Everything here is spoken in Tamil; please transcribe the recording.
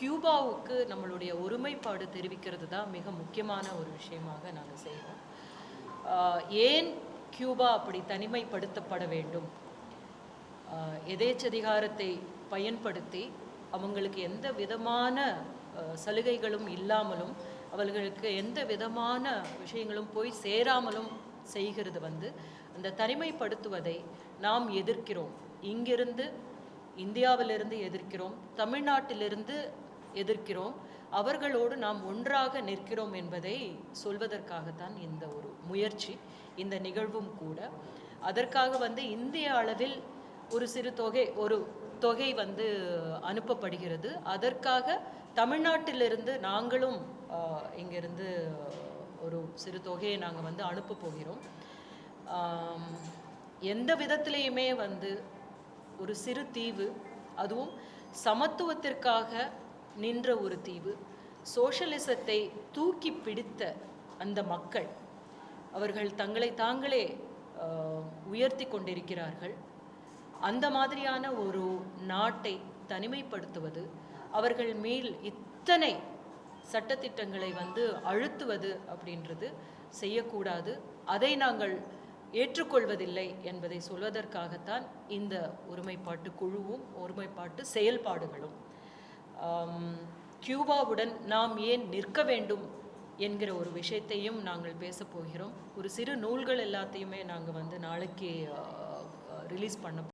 கியூபாவுக்கு நம்மளுடைய ஒருமைப்பாடு தெரிவிக்கிறது தான் மிக முக்கியமான ஒரு விஷயமாக நாங்கள் செய்கிறோம். ஏன் கியூபா அப்படி தனிமைப்படுத்தப்பட வேண்டும்? எதேச்சதிகாரத்தை பயன்படுத்தி அவங்களுக்கு எந்த விதமான சலுகைகளும் இல்லாமலும் அவர்களுக்கு எந்த விதமான விஷயங்களும் போய் சேராமலும் செய்கிறது அந்த தனிமைப்படுத்துவதை நாம் எதிர்க்கிறோம். இங்கிருந்து இந்தியாவிலிருந்து எதிர்க்கிறோம், தமிழ்நாட்டிலிருந்து எதிர்க்கிறோம், அவர்களோடு நாம் ஒன்றாக நிற்கிறோம் என்பதை சொல்வதற்காகத்தான் இந்த ஒரு முயற்சி, இந்த நிகழ்வும் கூட. அதற்காக இந்திய அளவில் ஒரு சிறு தொகை அனுப்பப்படுகிறது. அதற்காக தமிழ்நாட்டிலிருந்து நாங்களும் இங்கிருந்து ஒரு சிறு தொகையை நாங்கள் அனுப்ப போகிறோம். எந்த விதத்திலையுமே ஒரு சிறு தீவு, அதுவும் சமத்துவத்திற்காக நின்ற ஒரு தீவு, சோஷலிசத்தை தூக்கி பிடித்த அந்த மக்கள் அவர்கள் தங்களை தாங்களே உயர்த்தி கொண்டிருக்கிறார்கள். அந்த மாதிரியான ஒரு நாட்டை தனிமைப்படுத்துவது, அவர்கள் மேல் இத்தனை சட்டத்திட்டங்களை அழுத்துவது அப்படின்றது செய்யக்கூடாது. அதை நாங்கள் ஏற்றுக்கொள்வதில்லை என்பதை சொல்வதற்காகத்தான் இந்த ஒருமைப்பாட்டு குழுவும் ஒருமைப்பாட்டு செயல்பாடுகளும். கியூபாவுடன் நாம் ஏன் நிற்க வேண்டும் என்கிற ஒரு விஷயத்தையும் நாங்கள் பேசப் போகிறோம். ஒரு சிறு நூல்கள் எல்லாத்தையுமே நாங்கள் நாளைக்கு ரிலீஸ் பண்ண